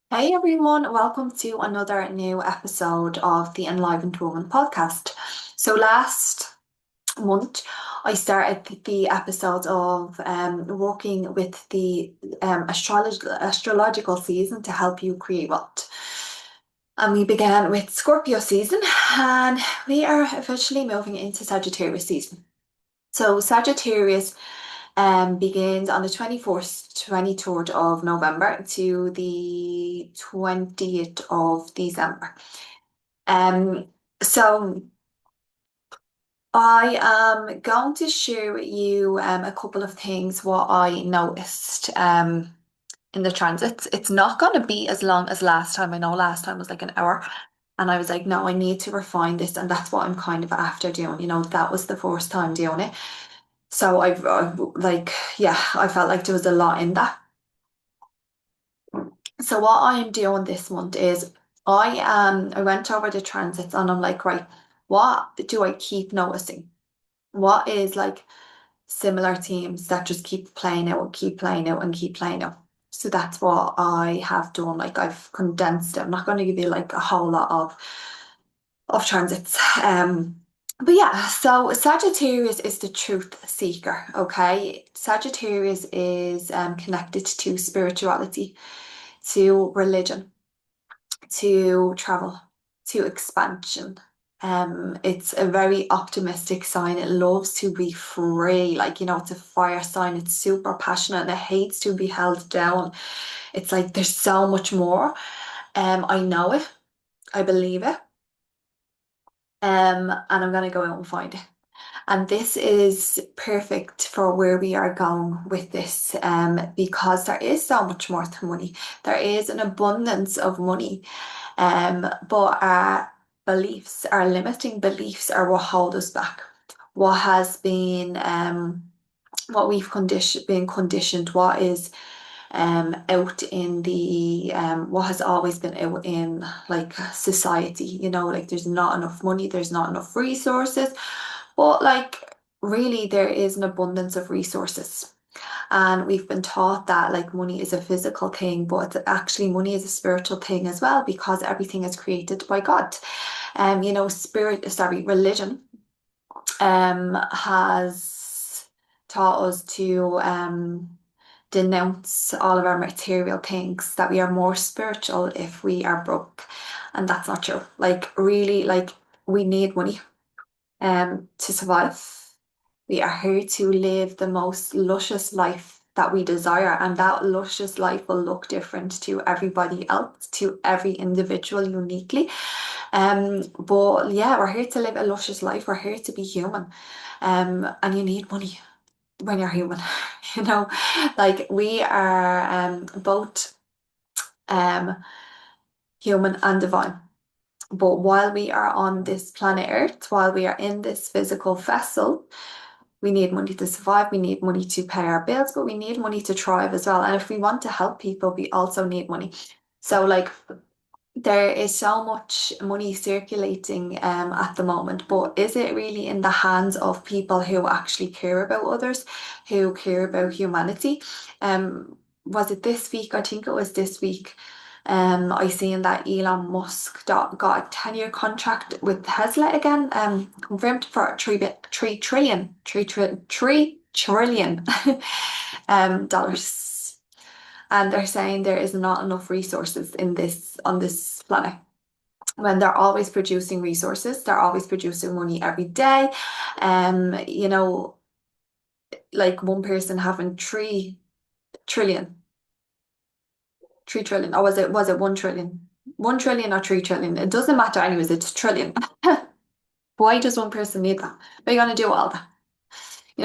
Hey everyone, welcome to another new episode of the Enlivened Woman podcast. So last month I started the episodes of working with the astrological season to help you create wealth. And we began with Scorpio season and we are officially moving into Sagittarius season. So Sagittarius begins on the 24th, 23rd of November to the 20th of December. Um, so I am going to share with you a couple of things what I noticed in the transits. It's not going to be as long as last time. I know last time was like an hour. And I was like, no, I need to refine this. And that's what I'm kind of after doing. That was the first time doing it. So I've like, yeah, I felt like there was a lot in that. So what I am doing this month is I went over the transits and I'm like, right, what do I keep noticing? What is like similar themes that just keep playing out and keep playing out and keep playing out? So that's what I have done. Like I've condensed it. I'm not going to give you like a whole lot of transits. But yeah, so Sagittarius is the truth seeker, okay? Sagittarius is connected to spirituality, to religion, to travel, to expansion. It's a very optimistic sign. It loves to be free. Like, it's a fire sign. It's super passionate and it hates to be held down. It's like there's so much more. I know it. I believe it. And I'm gonna go out and find it. And this is perfect for where we are going with this, because there is so much more to money. There is an abundance of money, but our beliefs, our limiting beliefs, are what hold us back. What has been, what we've been conditioned, what is out in the what has always been out in like society, like there's not enough money, there's not enough resources, but like really there is an abundance of resources. And we've been taught that like money is a physical thing, but actually money is a spiritual thing as well because everything is created by God. Religion has taught us to denounce all of our material things, that we are more spiritual if we are broke. And that's not true. Like, really, like, we need money to survive. We are here to live the most luscious life that we desire, and that luscious life will look different to everybody else, to every individual uniquely. But yeah, we're here to live a luscious life. We're here to be human. And you need money when you're human, you know, like we are both um human and divine. But while we are on this planet Earth, while we are in this physical vessel, we need money to survive, we need money to pay our bills, but we need money to thrive as well. And if we want to help people, we also need money. So like there is so much money circulating at the moment, but is it really in the hands of people who actually care about others, who care about humanity? Was it this week? I think it was this week. I seen that Elon Musk got a 10-year contract with Tesla again, confirmed for three trillion dollars. And they're saying there is not enough resources in this on this planet. When they're always producing resources, they're always producing money every day. You know, like one person having trillion, 3 trillion, or was it 1 trillion? 1 trillion or 3 trillion? It doesn't matter anyways, it's trillion. Why does one person need that? What are you gonna do with all that?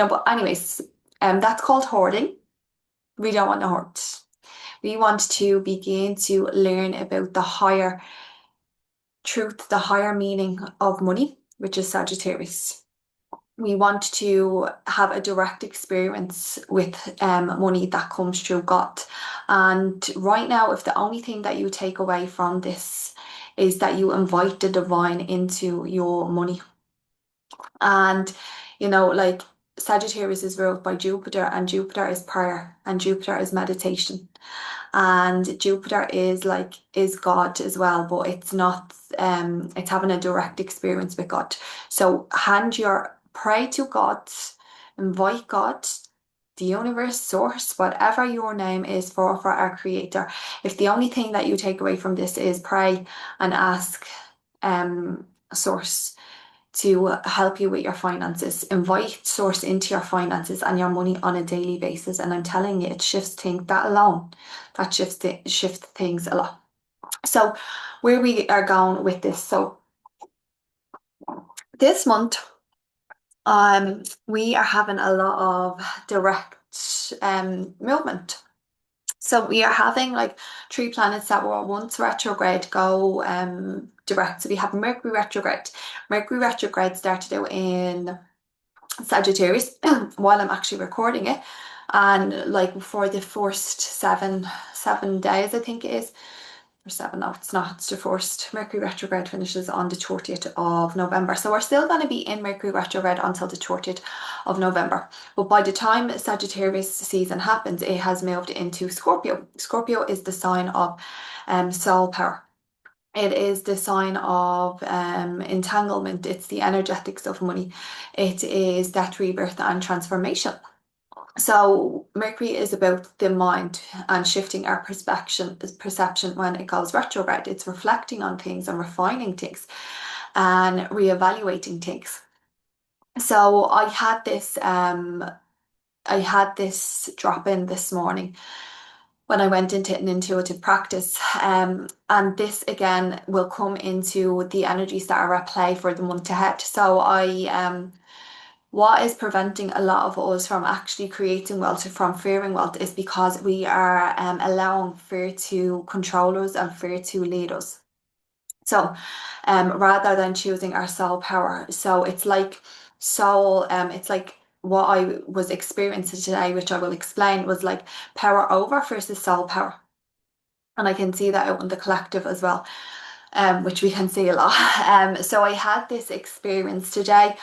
But anyways, that's called hoarding. We don't want to hoard. We want to begin to learn about the higher truth, the higher meaning of money, which is Sagittarius. We want to have a direct experience with money that comes through God. And right now, if the only thing that you take away from this is that you invite the divine into your money, and like Sagittarius is ruled by Jupiter, and Jupiter is prayer, and Jupiter is meditation. And Jupiter is God as well, but it's not it's having a direct experience with God. So pray to God, invite God, the universe, source, whatever your name is for our creator. If the only thing that you take away from this is pray and ask source to help you with your finances. Invite source into your finances and your money on a daily basis. And I'm telling you, it shifts things, that alone, that shifts things a lot. So where we are going with this. So this month, we are having a lot of direct movement. So we are having like three planets that were once retrograde go direct. So we have Mercury retrograde. Mercury retrograde started out in Sagittarius while I'm actually recording it. And like for the first seven days, I think it is, or seven, no, it's not, it's the first. Mercury retrograde finishes on the 30th of November. So we're still going to be in Mercury retrograde until the 30th of November. But by the time Sagittarius season happens, it has moved into Scorpio. Scorpio is the sign of soul power. It is the sign of entanglement. It's the energetics of money. It is death, rebirth, and transformation. So Mercury is about the mind and shifting our perception when it goes retrograde. It's reflecting on things and refining things and reevaluating things. So I had this drop in this morning when I went into an intuitive practice. And this again will come into the energies that are at play for the month ahead. So what is preventing a lot of us from actually creating wealth, from fearing wealth, is because we are allowing fear to control us and fear to lead us. So rather than choosing our soul power. So it's like it's like what I was experiencing today, which I will explain, was like power over versus soul power. And I can see that out in the collective as well, which we can see a lot. So I had this experience today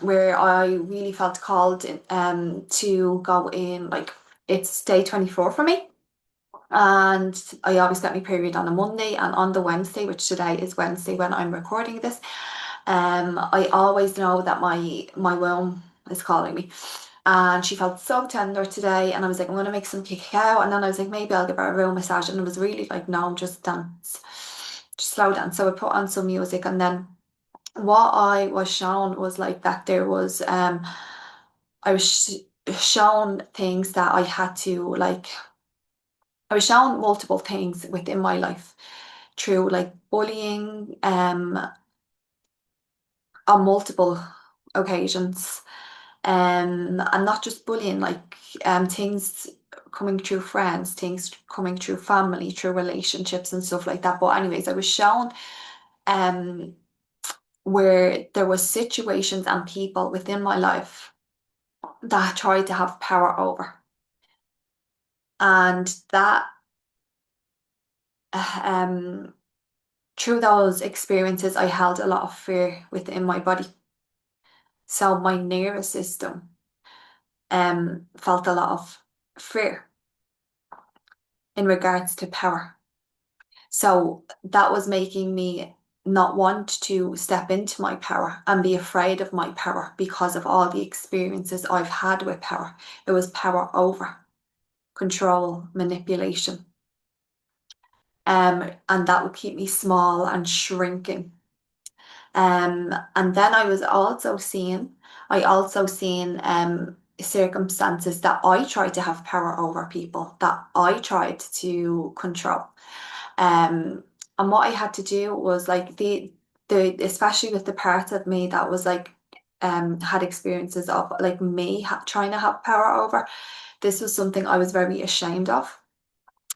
where I really felt called to go in, like it's day 24 for me. And I always get my period on a Monday, and on the Wednesday, which today is Wednesday when I'm recording this, I always know that my womb is calling me. And she felt so tender today, and I was like, I'm gonna make some cacao, and then I was like, maybe I'll give her a real massage, and it was really like, no, just dance, just slow dance. So I put on some music, and then what I was shown was like that there was I was shown things that I had to like. I was shown multiple things within my life through like bullying on multiple occasions, and not just bullying, like things coming through friends, things coming through family, through relationships and stuff like that. But anyways, I was shown um where there was situations and people within my life that I tried to have power over, and that um through those experiences I held a lot of fear within my body. So my nervous system felt a lot of fear in regards to power. So that was making me not want to step into my power and be afraid of my power because of all the experiences I've had with power. It was power over, control, manipulation. And that would keep me small and shrinking. And then I also seen circumstances that I tried to have power over people, that I tried to control. Um, and what I had to do was like the especially with the part of me that was like had experiences of like me trying to have power over. This was something I was very ashamed of,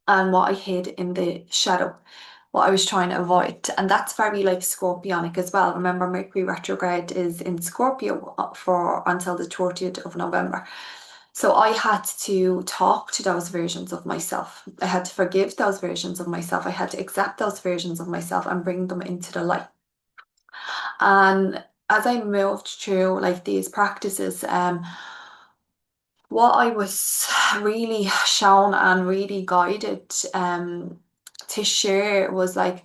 and what I hid in the shadow, what I was trying to avoid. And that's very like Scorpionic as well. Remember, Mercury retrograde is in Scorpio for until the 30th of November. So I had to talk to those versions of myself. I had to forgive those versions of myself. I had to accept those versions of myself and bring them into the light. And as I moved through like these practices, what I was really shown and really guided to share was like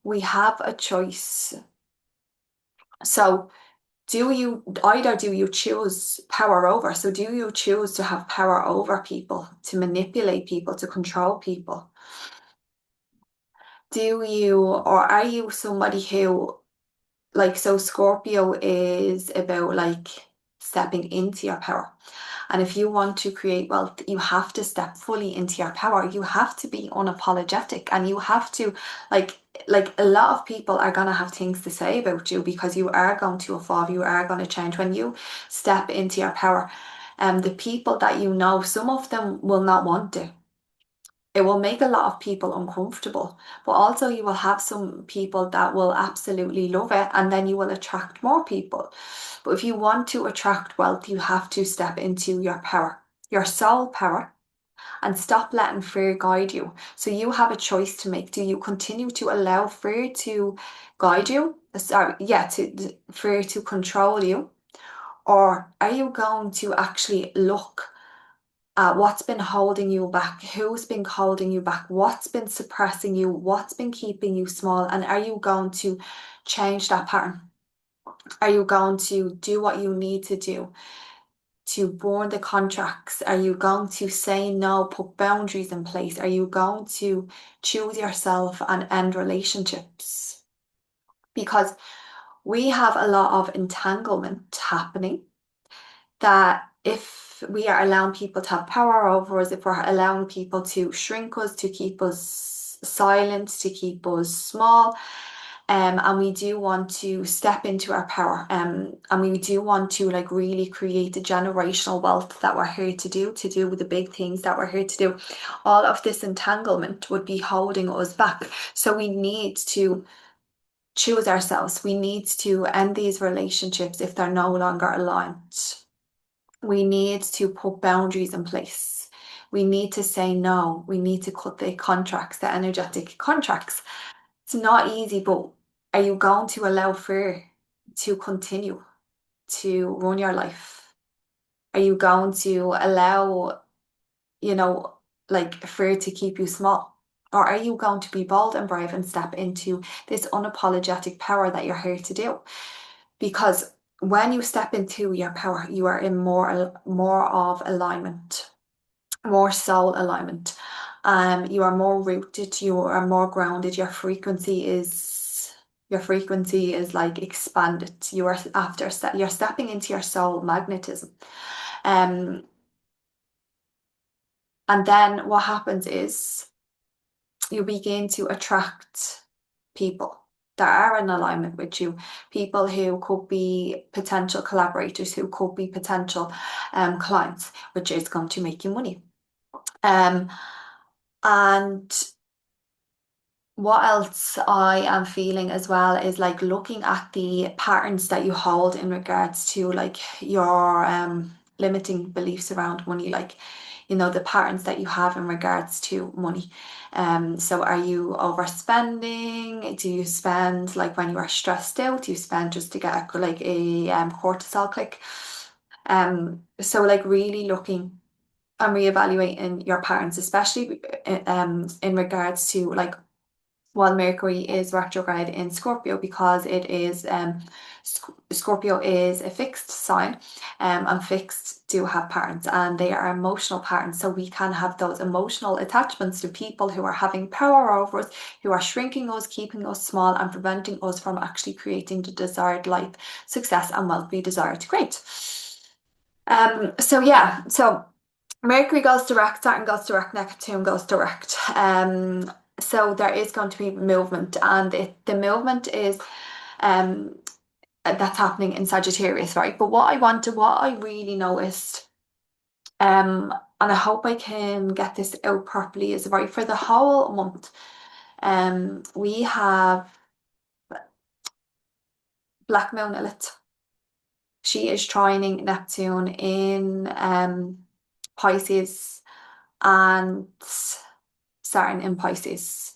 we have a choice. So do you choose power over? So do you choose to have power over people, to manipulate people, to control people? Do you, or are you somebody who, like, so Scorpio is about like stepping into your power. And if you want to create wealth, you have to step fully into your power. You have to be unapologetic, and you have to like a lot of people are gonna have things to say about you because you are going to evolve, you are going to change when you step into your power. The people that you know, some of them will not want to. It will make a lot of people uncomfortable, but also you will have some people that will absolutely love it, and then you will attract more people. But if you want to attract wealth, you have to step into your power, your soul power, and stop letting fear guide you. So you have a choice to make. Do you continue to allow fear to guide you? Sorry, yeah, to fear to control you, or are you going to actually look what's been holding you back, who's been holding you back, what's been suppressing you, what's been keeping you small, and are you going to change that pattern? Are you going to do what you need to do to burn the contracts? Are you going to say no, put boundaries in place? Are you going to choose yourself and end relationships? Because we have a lot of entanglement happening that if we are allowing people to have power over us, if we're allowing people to shrink us, to keep us silent, to keep us small, and we do want to step into our power, and we do want to like really create the generational wealth that we're here to do the big things that we're here to do. All of this entanglement would be holding us back. So we need to choose ourselves. We need to end these relationships if they're no longer aligned. We need to put boundaries in place. We need to say no. We need to cut the contracts, the energetic contracts. It's not easy, but are you going to allow fear to continue to run your life? Are you going to allow, you know, like fear to keep you small? Or are you going to be bold and brave and step into this unapologetic power that you're here to do? Because when you step into your power, you are in more of alignment, more soul alignment. You are more rooted, you are more grounded, your frequency is like expanded. You are you're stepping into your soul magnetism. Um, and then what happens is you begin to attract people that are in alignment with you, people who could be potential collaborators, who could be potential clients, which is going to make you money. And what else I am feeling as well is like looking at the patterns that you hold in regards to like your limiting beliefs around money, like the patterns that you have in regards to money. So are you overspending? Do you spend like when you are stressed out? Do you spend just to get like a cortisol click? So like really looking and reevaluating your patterns, especially in regards to like while Mercury is retrograde in Scorpio, because it is Scorpio is a fixed sign, and fixed do have patterns, and they are emotional patterns. So we can have those emotional attachments to people who are having power over us, who are shrinking us, keeping us small, and preventing us from actually creating the desired life, success, and wealth we desire to create. So yeah, so Mercury goes direct, Saturn goes direct, Neptune goes direct. So there is going to be movement, and the movement is that's happening in Sagittarius, right? But what I really noticed, and I hope I can get this out properly, is right for the whole month, we have Black Moon Lilith. She is trining Neptune in Pisces and Saturn in Pisces,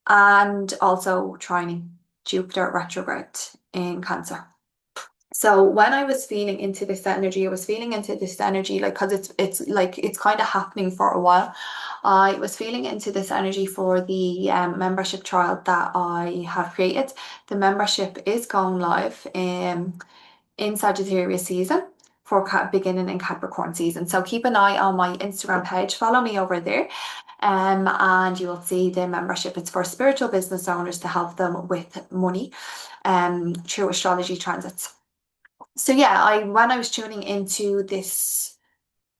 and also trining Jupiter retrograde in Cancer. So when I was feeling into this energy, I was feeling into this energy like because it's like it's kind of happening for a while. I was feeling into this energy for the membership trial that I have created. The membership is going live in Sagittarius season for beginning in Capricorn season. So keep an eye on my Instagram page. Follow me over there. And you will see the membership. It's for spiritual business owners to help them with money through astrology transits. So yeah, I when I was tuning into this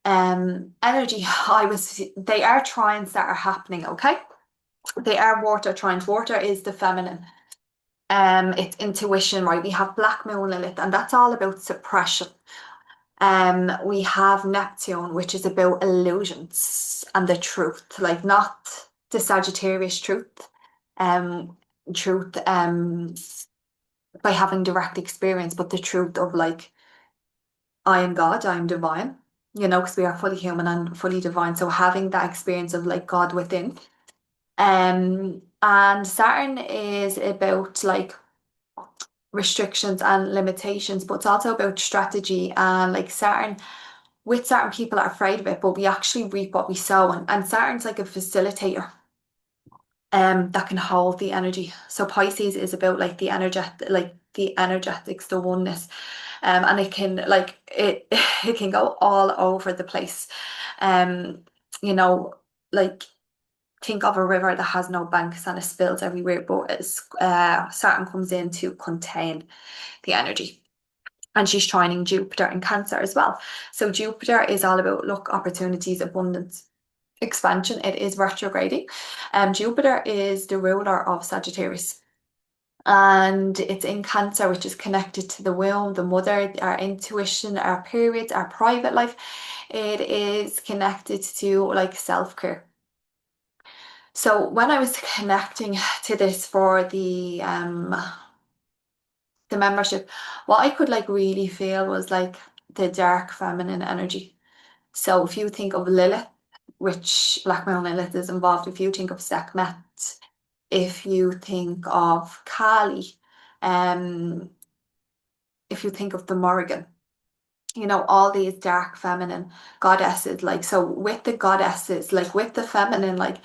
energy, I was they are trines that are happening, okay? They are water trines. Water is the feminine. It's intuition, right? We have Black Moon Lilith, and that's all about suppression. We have Neptune, which is about illusions and the truth, like not the Sagittarius truth, um, truth, by having direct experience, but the truth of like I am God, I am divine, because we are fully human and fully divine. So having that experience of like God within. And Saturn is about like restrictions and limitations, but it's also about strategy and like Saturn. With Saturn, people are afraid of it, but we actually reap what we sow, and Saturn's like a facilitator. That can hold the energy. So Pisces is about like the energetics, the oneness. And it can like it can go all over the place. Um, you know, like think of a river that has no banks and it spills everywhere, but Saturn comes in to contain the energy. And she's trining Jupiter in Cancer as well. So Jupiter is all about luck, opportunities, abundance, expansion. It is retrograding. Jupiter is the ruler of Sagittarius. And it's in Cancer, which is connected to the womb, the mother, our intuition, our periods, our private life. It is connected to like self-care. So when I was connecting to this for the membership, what I could like really feel was like the dark feminine energy. So if you think of Lilith, which Black Moon Lilith is involved, if you think of Sekhmet, if you think of Kali, um, if you think of the Morrigan, all these dark feminine goddesses, like so with the goddesses, like with the feminine, like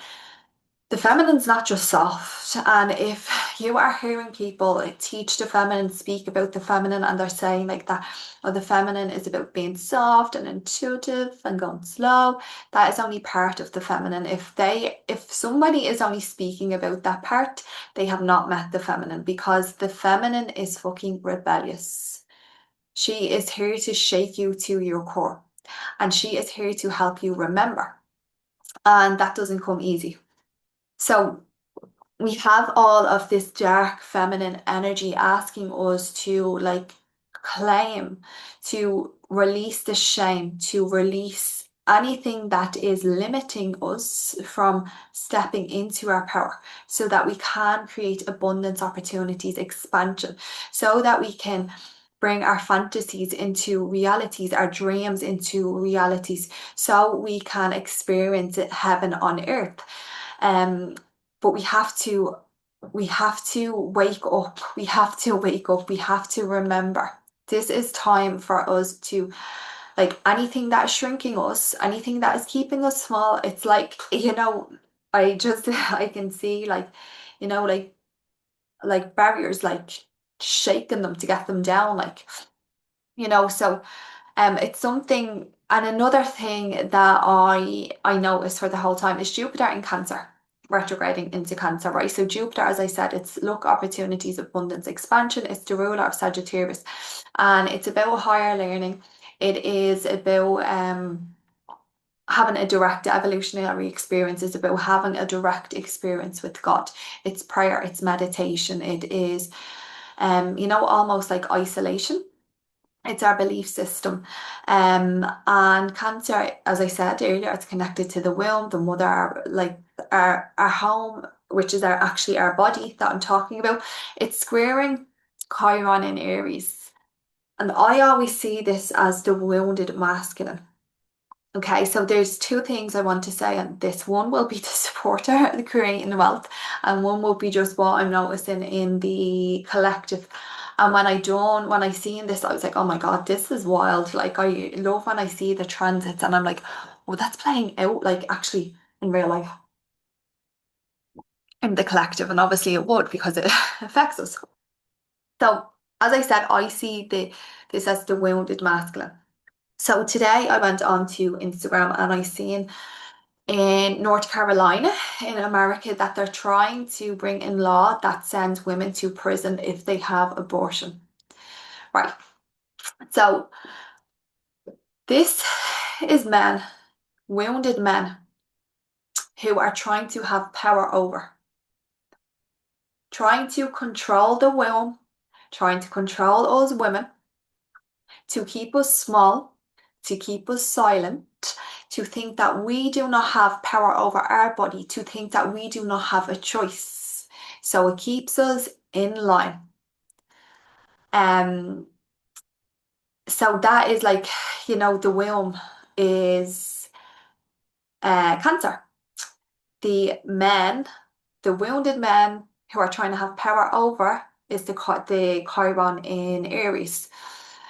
the feminine's not just soft. And if you are hearing people teach the feminine, speak about the feminine, and they're saying like that, oh, the feminine is about being soft and intuitive and going slow, that is only part of the feminine. If somebody is only speaking about that part, they have not met the feminine, because the feminine is fucking rebellious. She is here to shake you to your core, and she is here to help you remember. And that doesn't come easy. So we have all of this dark feminine energy asking us to like claim, to release the shame, to release anything that is limiting us from stepping into our power, so that we can create abundance, opportunities, expansion, so that we can bring our fantasies into realities, our dreams into realities, so we can experience heaven on earth. Um, but we have to wake up. We have to wake up. We have to remember. This is time for us to, like anything that is shrinking us, anything that is keeping us small, it's like, I can see like, like barriers, like shaking them to get them down, like, so it's something. And another thing that I noticed for the whole time is Jupiter in Cancer, retrograding into Cancer, right? So Jupiter, as I said, it's luck, opportunities, abundance, expansion. It's the ruler of Sagittarius, and it's about higher learning. It is about having a direct evolutionary experience. It's about having a direct experience with God. It's prayer. It's meditation. It is, almost like isolation. It's our belief system. And Cancer, as I said earlier, it's connected to the womb, the mother, like our home, which is actually our body that I'm talking about. It's squaring Chiron in Aries. And I always see this as the wounded masculine. Okay, so there's two things I want to say on this. One will be the supporter, the creating wealth, and one will be just what I'm noticing in the collective And when I seen this, I was like, oh my God, this is wild. Like I love when I see the transits and I'm like, oh, that's playing out like actually in real life in the collective. And obviously it would because it affects us. So as I said, I see this as the wounded masculine. So today I went on to Instagram and I seen in North Carolina in America that they're trying to bring in law that sends women to prison if they have abortion. Right. So this is men, wounded men who are trying to have power over, trying to control the womb, trying to control us women, to keep us small, to keep us silent, to think that we do not have power over our body, to think that we do not have a choice. So it keeps us in line. Um, so that is like, the womb is cancer. The men, the wounded men who are trying to have power over is the Chiron in Aries.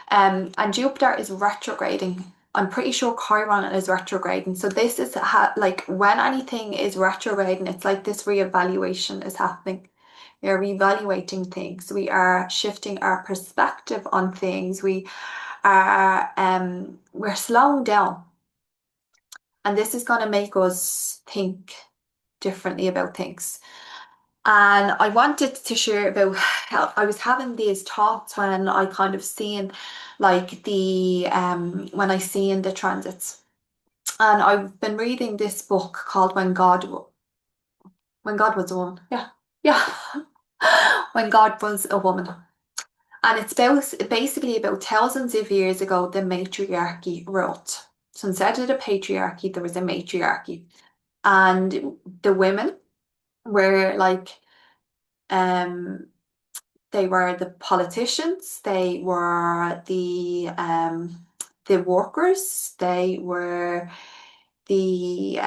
And Jupiter is retrograding. I'm pretty sure Chiron is retrograding. So this is like when anything is retrograding, it's like this reevaluation is happening. We are reevaluating things. We are shifting our perspective on things. We're slowing down. And this is going to make us think differently about things. And I wanted to share about how I was having these thoughts when I kind of seen like when I seen the transits. And I've been reading this book called When God Was a Woman. Yeah. Yeah. When God Was a Woman. And it's basically about thousands of years ago the matriarchy ruled. So instead of the patriarchy, there was a matriarchy. And the women were like um they were the politicians, they were the workers, they were the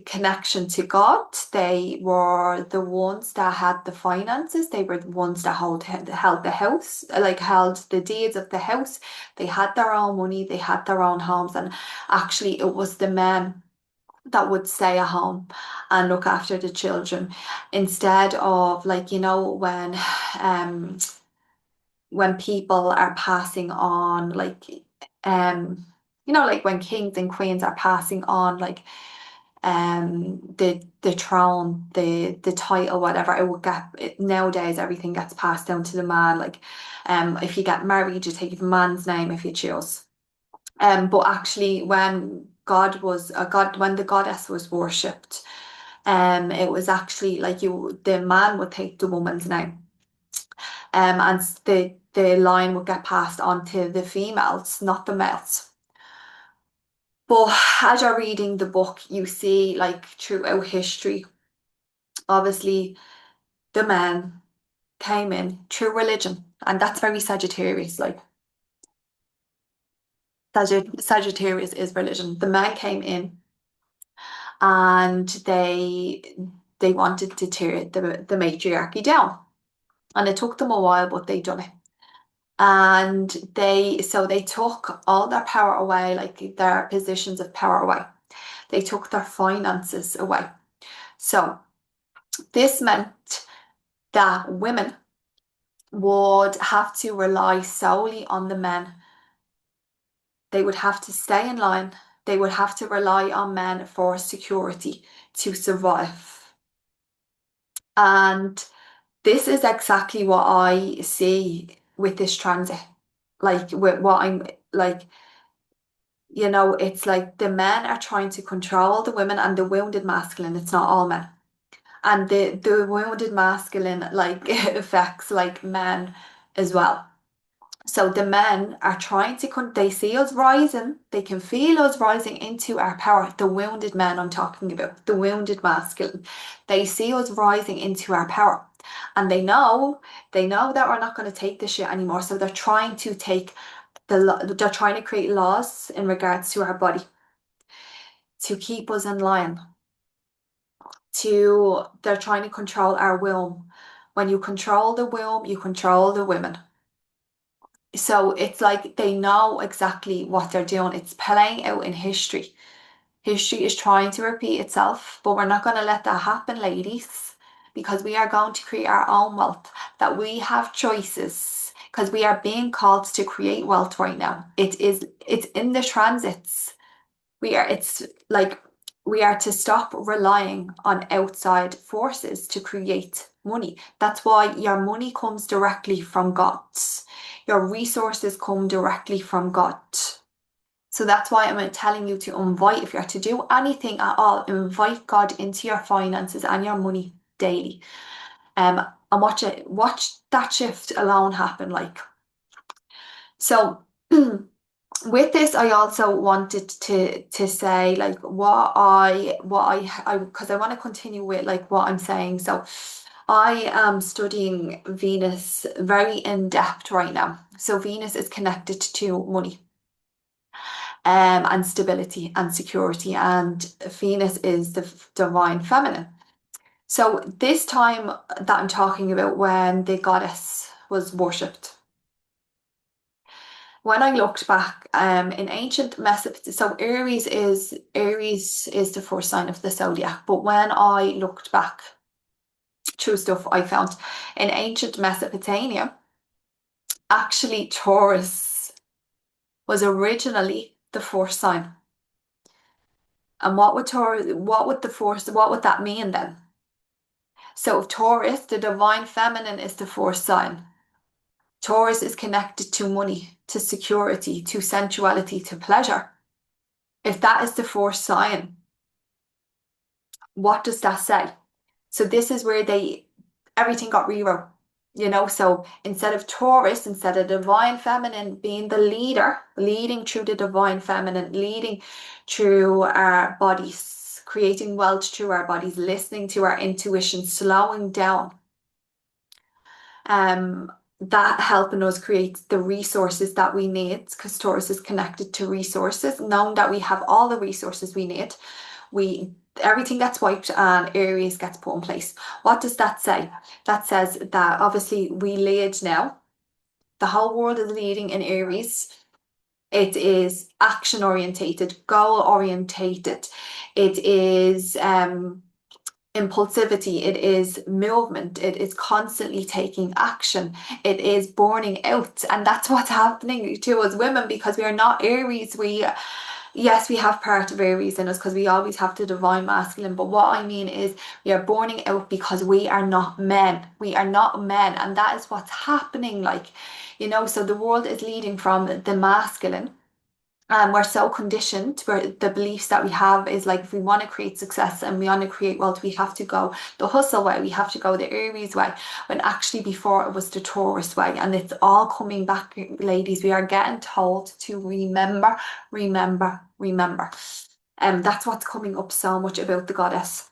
connection to God, they were the ones that had the finances, they were the ones that held the house, like held the deeds of the house, they had their own money, they had their own homes, and actually it was the men that would stay at home and look after the children instead of like um when people are passing on like like when kings and queens are passing on like the throne, the title, whatever, nowadays everything gets passed down to the man, like if you get married you take the man's name if you choose. But actually, when when the goddess was worshipped, it was actually like the man would take the woman's name, and the line would get passed on to the females, not the males. But as you're reading the book, you see like throughout history, obviously the men came in through religion, and that's very Sagittarius. Like Sagittarius is religion. The men came in and they wanted to tear the matriarchy down. And it took them a while, but they done it. And they took all their power away, like their positions of power away. They took their finances away. So this meant that women would have to rely solely on the men. They would have to stay in line. They would have to rely on men for security to survive. And this is exactly what I see with this transit. Like with what I'm like, it's like the men are trying to control the women and the wounded masculine. It's not all men. And the wounded masculine like affects like men as well. So the men are trying they see us rising, they can feel us rising into our power. The wounded men I'm talking about, the wounded masculine, they see us rising into our power. And they know that we're not going to take this shit anymore. So they're trying to they're trying to create laws in regards to our body to keep us in line. They're trying to control our womb. When you control the womb, you control the women. So it's like they know exactly what they're doing. It's playing out in history. History is trying to repeat itself, but we're not going to let that happen, ladies, because we are going to create our own wealth, that we have choices, because we are being called to create wealth right now. It's in the transits. It's like we are to stop relying on outside forces to create money. That's why your money comes directly from God. Your resources come directly from God. So that's why I'm telling you to invite, if you're to do anything at all, invite God into your finances and your money daily. And watch that shift alone happen. Like so. With this, I also wanted to say like what I because I want to continue with like what I'm saying. So I am studying Venus very in depth right now. So Venus is connected to money, and stability and security, and Venus is the divine feminine. So this time that I'm talking about, when the goddess was worshipped, when I looked back, in ancient Mesopotamia, so Aries is the first sign of the zodiac. But when I looked back through stuff I found in ancient Mesopotamia, actually Taurus was originally the first sign. And what would that mean then? So if Taurus, the divine feminine, is the first sign, Taurus is connected to money, to security, to sensuality, to pleasure. If that is the first sign, what does that say? So this is where everything got rewrote, So instead of Taurus, instead of divine feminine being the leader, leading through the divine feminine, leading through our bodies, creating wealth through our bodies, listening to our intuition, slowing down, um, that helping us create the resources that we need, because Taurus is connected to resources, knowing that we have all the resources we need. We Everything gets wiped and Aries gets put in place. What does that say? That says that obviously we lead now. The whole world is leading in Aries. It is action orientated, goal orientated. It is impulsivity, it is movement, it is constantly taking action, it is burning out. And that's what's happening to us women, because we are not Aries. Yes, we have part of Aries in us because we always have the divine masculine. But what I mean is we are burning out because we are not men. We are not men. And that is what's happening. So the world is leading from the masculine. And we're so conditioned where the beliefs that we have is like, if we want to create success and we want to create wealth, we have to go the hustle way, we have to go the Aries way, when actually before it was the Taurus way. And it's all coming back, ladies. We are getting told to remember, remember, remember. And that's what's coming up so much about the goddess.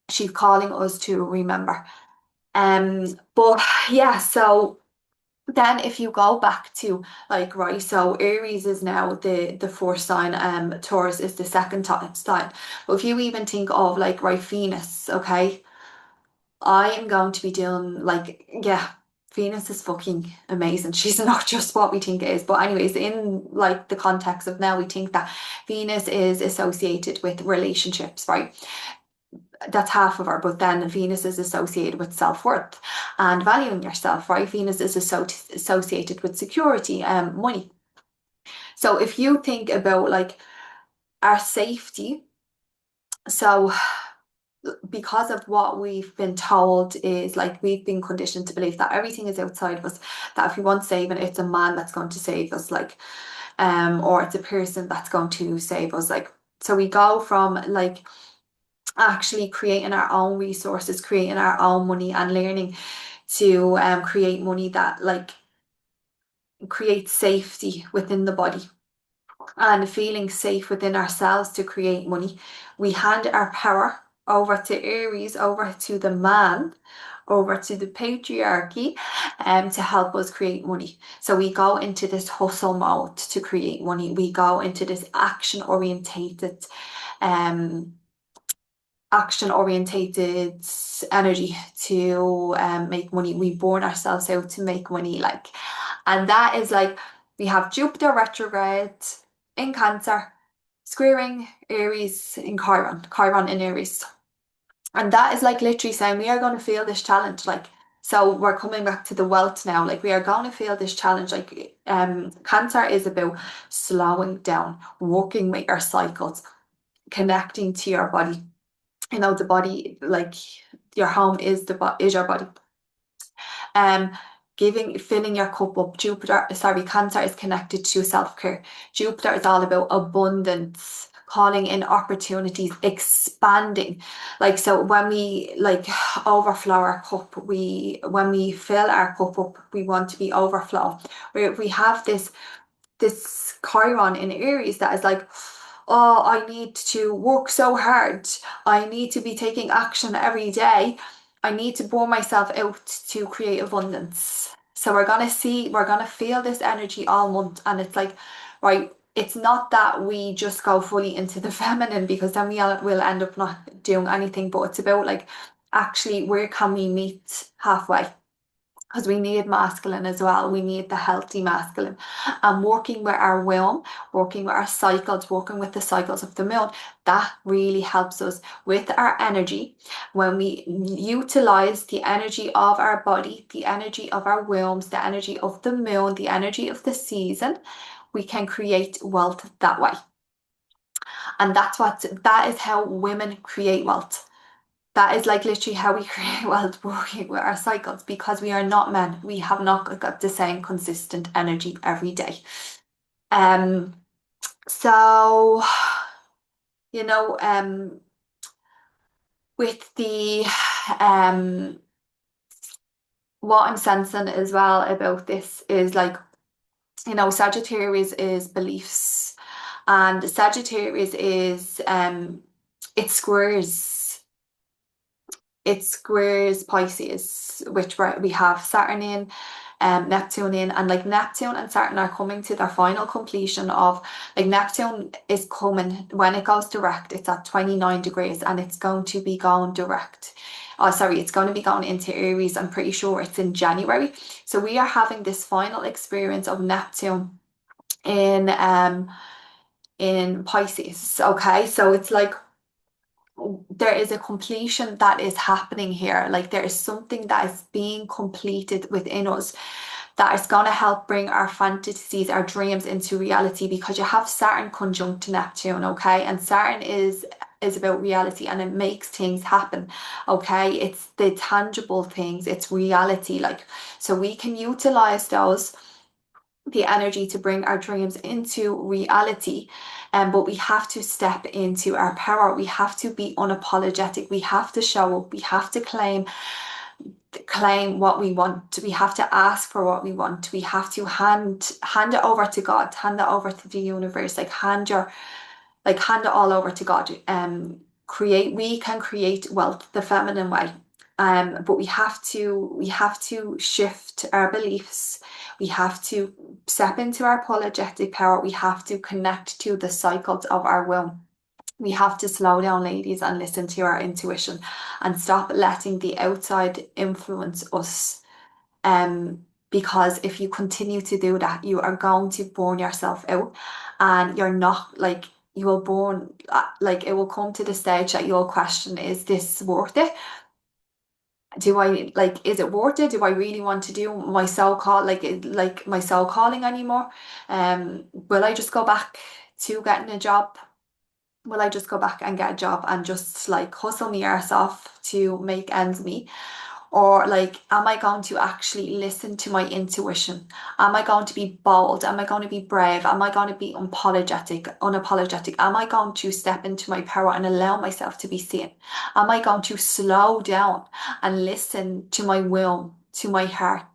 She's calling us to remember. But yeah, so then if you go back to like, right, so Aries is now the first sign, Taurus is the second sign. But if you even think of like, right, Venus, okay, I am going to be doing like, yeah, Venus is fucking amazing. She's not just what we think it is. But anyways, in like the context of now, we think that Venus is associated with relationships, right? That's half of her, but then Venus is associated with self-worth and valuing yourself, right? Venus is associated with security and money. So if you think about like our safety, so because of what we've been told, is like we've been conditioned to believe that everything is outside of us, that if we want saving, it's a man that's going to save us, like or it's a person that's going to save us, like. So we go from like actually creating our own resources, creating our own money, and learning to create money that like creates safety within the body, and feeling safe within ourselves to create money. We hand our power over to Aries, over to the man, over to the patriarchy, to help us create money. So we go into this hustle mode to create money. We go into this um action orientated energy to make money. We burn ourselves out to make money, like. And that is like we have Jupiter retrograde in Cancer, squaring Aries in Chiron, Chiron in Aries. And that is like literally saying we are going to feel this challenge. Like, so we're coming back to the wealth now. Like we are going to feel this challenge. Like Cancer is about slowing down, working with your cycles, connecting to your body. You know, the body, like your home is is your body. Um, filling your cup up. Cancer is connected to self-care. Jupiter is all about abundance, calling in opportunities, expanding. Like so when we like overflow our cup, when we fill our cup up, we want to be overflow. We have this Chiron in Aries that is like, oh, I need to work so hard. I need to be taking action every day. I need to bore myself out to create abundance. So we're gonna feel this energy all month, and it's like, right, it's not that we just go fully into the feminine because then will end up not doing anything, but it's about like actually where can we meet halfway? Because we need masculine as well. We need the healthy masculine. And working with our womb, working with our cycles, working with the cycles of the moon, that really helps us with our energy. When we utilize the energy of our body, the energy of our wombs, the energy of the moon, the energy of the season, we can create wealth that way. And that is how women create wealth. That is like literally how we create wealth, working with our cycles, because we are not men. We have not got the same consistent energy every day. Um, so you know, with the um what I'm sensing as well about this is like, you know, Sagittarius is beliefs, and Sagittarius is it squares it squares Pisces, which we have Saturn in, Neptune in, and like Neptune and Saturn are coming to their final completion of, like Neptune is coming when it goes direct, it's at 29 degrees and it's going to be going direct. Oh, sorry, it's going to be going into Aries. I'm pretty sure it's in January. So we are having this final experience of Neptune in Pisces. Okay, so it's like there is a completion that is happening here. Like there is something that is being completed within us that is going to help bring our fantasies, our dreams into reality, because you have Saturn conjunct Neptune, okay? And Saturn is about reality and it makes things happen, okay? It's the tangible things, it's reality. Like, so we can utilize the energy to bring our dreams into reality. But we have to step into our power. We have to be unapologetic. We have to show up. We have to claim what we want. We have to ask for what we want. We have to hand it over to God, hand it over to the universe, hand it all over to God. We can create wealth the feminine way. But we have to shift our beliefs. We have to step into our apologetic power. We have to connect to the cycles of our womb. We have to slow down, ladies, and listen to our intuition and stop letting the outside influence us. Because if you continue to do that, you are going to burn yourself out, and you're not like you will burn like it will come to the stage that you'll question, is this worth it? Do I like, is it worth it? Do I really want to do my soul call, like my soul calling anymore? Will I just go back to getting a job? Will I just go back and get a job and just like hustle my arse off to make ends meet? Or like, am I going to actually listen to my intuition? Am I going to be bold? Am I going to be brave? Am I going to be unapologetic? Am I going to step into my power and allow myself to be seen? Am I going to slow down and listen to my will, to my heart?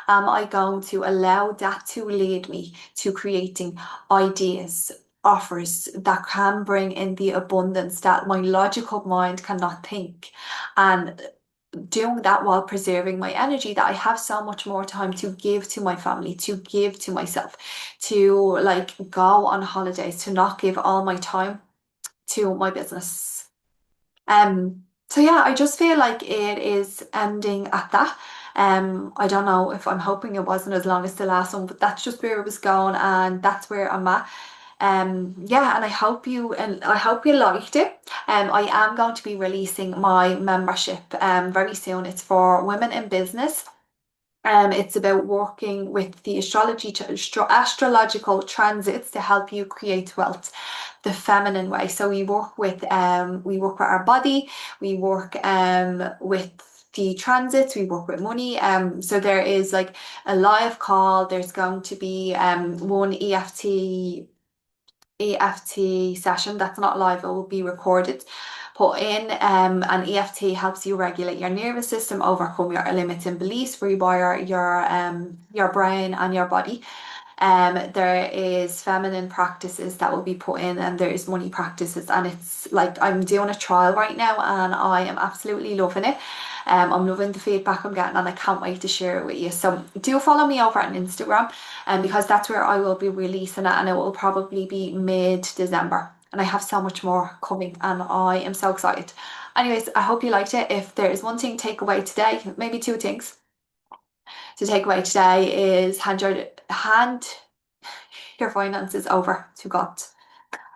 Am I going to allow that to lead me to creating ideas, offers that can bring in the abundance that my logical mind cannot think? And doing that while preserving my energy, that I have so much more time to give to my family, to give to myself, to like go on holidays, to not give all my time to my business. So yeah, I just feel like it is ending at that. I don't know if I'm hoping it wasn't as long as the last one, but that's just where it was going, and that's where I'm at. Yeah, and I hope you liked it. I am going to be releasing my membership very soon. It's for women in business. It's about working with the astrological transits to help you create wealth the feminine way. So we work with our body, we work with the transits, we work with money. So there is like a live call. There's going to be one EFT session that's not live, it will be recorded. Put in and EFT helps you regulate your nervous system, overcome your limiting beliefs, rewire your brain and your body. There is feminine practices that will be put in, and there is money practices, and it's like I'm doing a trial right now, and I am absolutely loving it. I'm loving the feedback I'm getting, and I can't wait to share it with you. So do follow me over on Instagram, and because that's where I will be releasing it, and it will probably be mid-December. And I have so much more coming, and I am so excited. Anyways, I hope you liked it. If there is one thing to take away today, maybe two things to take away today is hand your finances over to God.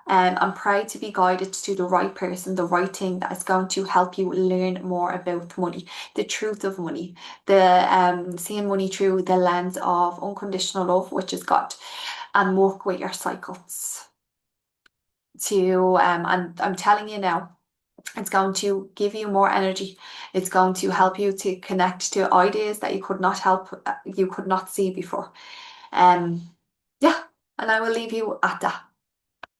And pray to be guided to the right person, the right thing that is going to help you learn more about money, the truth of money, the seeing money through the lens of unconditional love, which is God, and work with your cycles. And I'm telling you now, it's going to give you more energy. It's going to help you to connect to ideas that you could not see before. Um, yeah, and I will leave you at that.